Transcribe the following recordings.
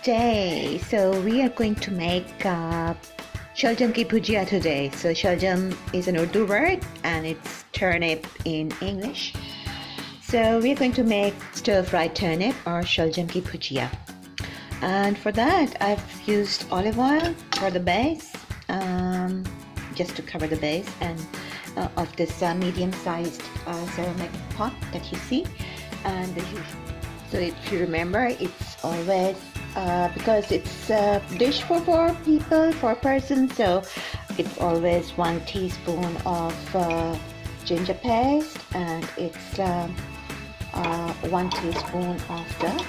Namaste. So we are going to make Shuljum ki Bhujiya today. So Shuljum is an Urdu word and it's turnip in English. So we are going to make stir-fried turnip or Shuljum ki Bhujiya. And for that I've used olive oil for the base, just to cover the base, and of this medium-sized ceramic pot that you see. And so if you remember, it's always because it's a dish for four persons, so it's always 1 teaspoon of ginger paste, and it's 1 teaspoon of the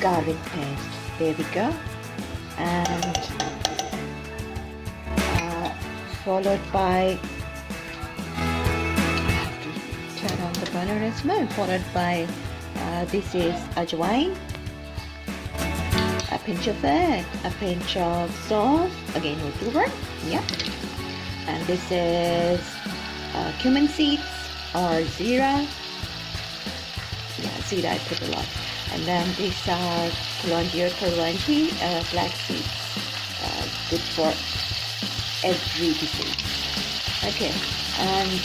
garlic paste. There we go. And followed by, I have to turn on the burner as well, followed by this is ajwain, a pinch of it, a pinch of salt, again with word, yeah. And this is cumin seeds or zira. Yeah, zira I put a lot. And then these are kalonji or kalonji, black seeds, good for every disease. Okay, and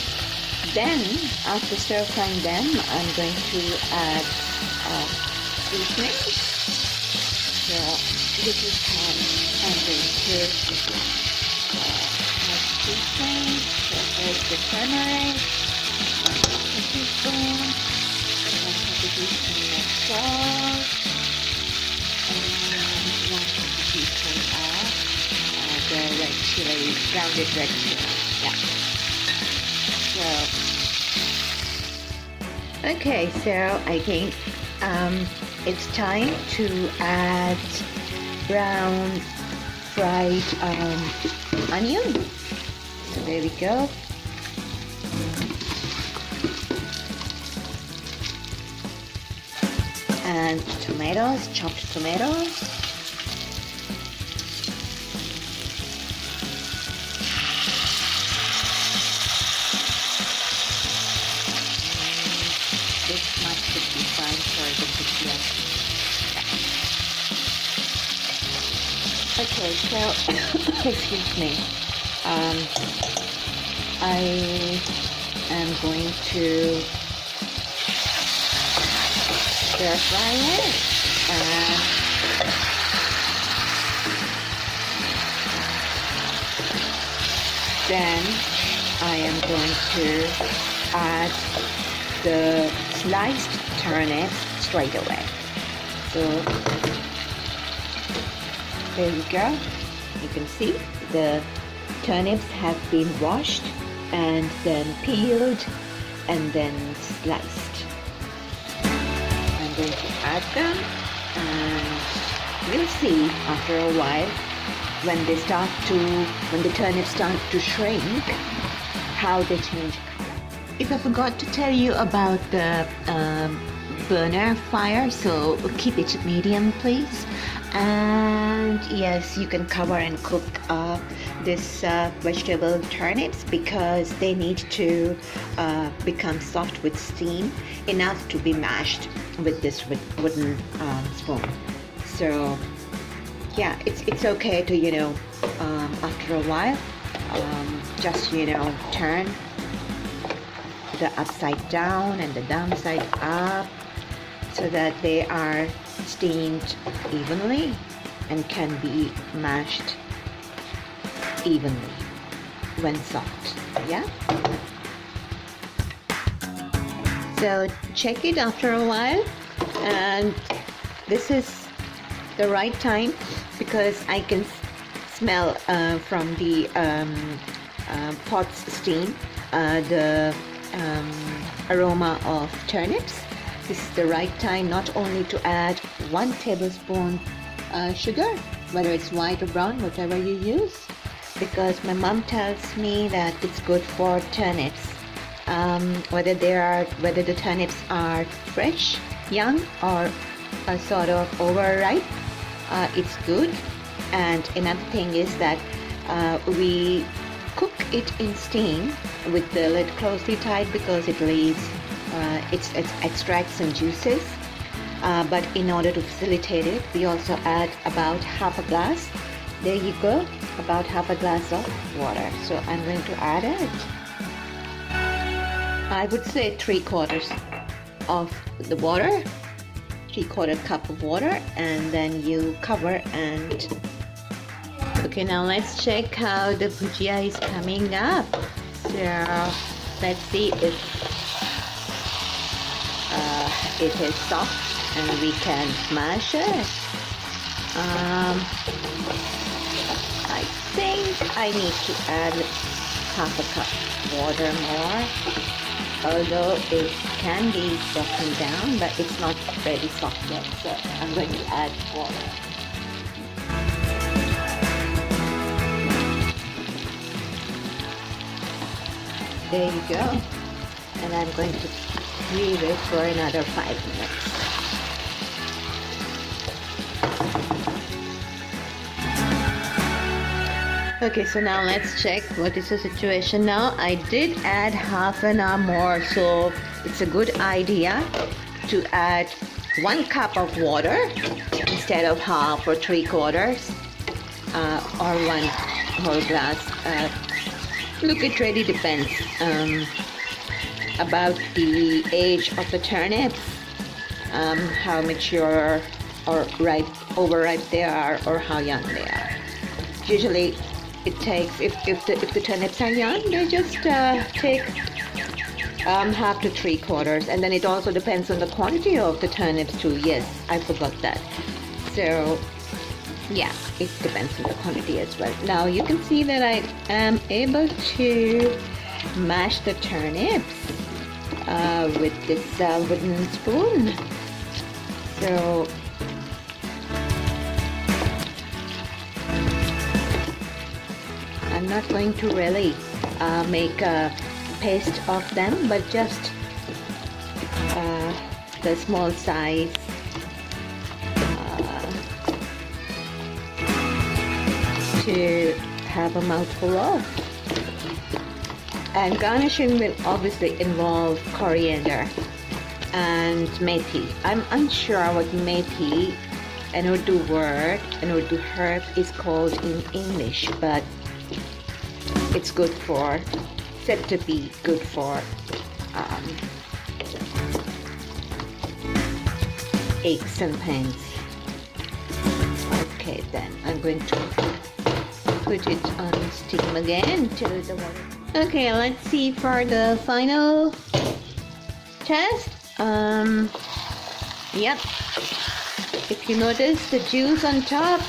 then after stir frying them, I'm going to add seasoning. So this is how I'm going to add seasoning. So there's the turmeric, 1 teaspoon, 1 teaspoon of salt, and 1 teaspoon of the red chili, grounded red chili. Yeah. Okay, so I think it's time to add brown fried onion. So there we go. And tomatoes, chopped tomatoes. This much should be fine for the bhujiya. Okay, so excuse me. I am going to stir fry it, and then I am going to add the sliced turnips straight away. So there you go. You can see the turnips have been washed and then peeled and then sliced. I'm going to add them, and we'll see after a while when the turnips start to shrink, how they change color. If I forgot to tell you about the burner fire, so keep it medium please. And yes, you can cover and cook this vegetable turnips because they need to become soft with steam enough to be mashed with this wooden spoon. So yeah, it's okay to after a while just turn the upside down and the downside up so that they are steamed evenly and can be mashed evenly when soft. Yeah, so check it after a while, and this is the right time because I can smell from the pot's steam the aroma of turnips. This is the right time not only to add 1 tablespoon sugar, whether it's white or brown, whatever you use, because my mom tells me that it's good for turnips, whether the turnips are fresh, young, or sort of overripe, it's good. And another thing is that we cook it in steam with the lid closely tied because it leaves it extracts some juices, but in order to facilitate it, we also add about half a glass. There you go, about half a glass of water. So I'm going to add it. I would say 3/4 of the water, 3/4 cup of water, and then you cover and. Okay, now let's check how the bhujia is coming up. So let's see if it is soft and we can mash it. I think I need to add half a cup water more, although it can be softened down, but it's not very soft yet, so I'm going to add water. There you go, and I'm going to leave it for another 5 minutes. Okay, so now let's check what is the situation now. I did add half an hour more, so it's a good idea to add 1 cup of water instead of half or 3/4 or 1 whole glass. Look, it really depends about the age of the turnips, how mature or ripe, overripe they are, or how young they are. Usually it takes, if the turnips are young, they just take half to 3/4, and then it also depends on the quantity of the turnips too. Yes, I forgot that. So yeah, it depends on the quantity as well. Now you can see that I am able to mash the turnips with this wooden spoon. So I'm not going to really make a paste of them, but just the small size to have a mouthful of. And garnishing will obviously involve coriander and methi. I'm unsure what methi, an Urdu word, an Urdu herb, is called in English, but it's good for, said to be good for aches and pains. Okay, then I'm going to put it on steam again till the water. Okay, let's see for the final test. Yep. If you notice the juice on top,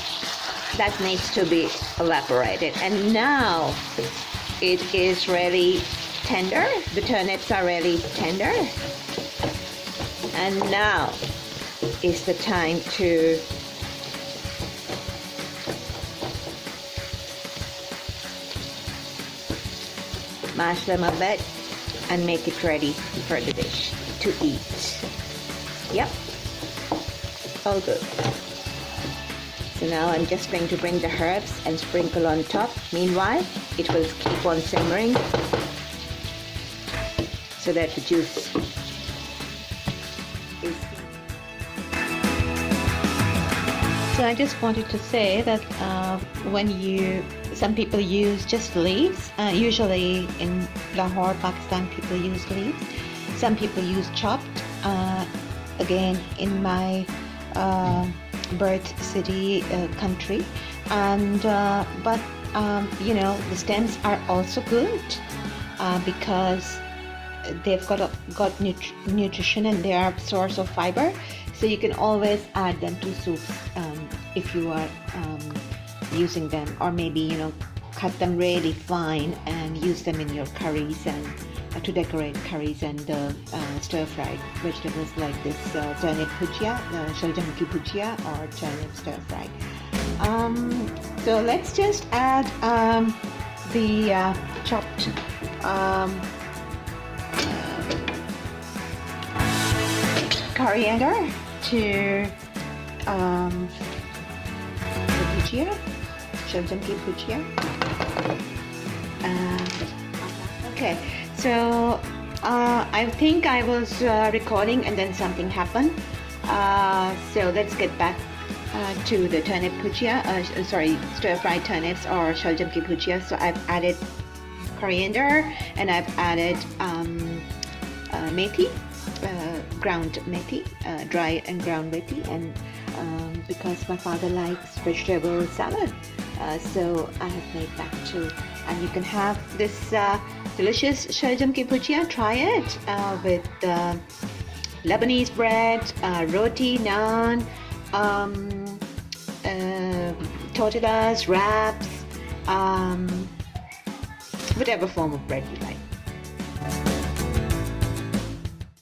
that needs to be evaporated. And now it is really tender. The turnips are really tender. And now is the time to mash them a bit and make it ready for the dish to eat. Yep, all good. So now I'm just going to bring the herbs and sprinkle on top. Meanwhile, it will keep on simmering so that the juice is. So I just wanted to say that some people use just leaves. Usually in Lahore, Pakistan, people use leaves. Some people use chopped. Again, in my birth city, country, and but you know, the stems are also good because they've got nutrition and they are a source of fiber. So you can always add them to soups if you are using them, or maybe, you know, cut them really fine and use them in your curries and to decorate curries and stir-fried vegetables like this turnip bhujiya, Shuljum ki bhujiya, or turnip stir-fried. So let's just add the chopped coriander to the bhujiya, Shuljum ki bhujiya. Okay, so I think I was recording and then something happened. So let's get back to the turnip bhujiya, stir-fried turnips or Shuljum ki bhujiya. So I've added coriander and I've added methi, ground methi, dry and ground methi, and because my father likes vegetable salad, so I have made that too. And you can have this delicious Shuljum ki bhujiya. Try it with Lebanese bread, roti, naan, tortillas, wraps, whatever form of bread you like.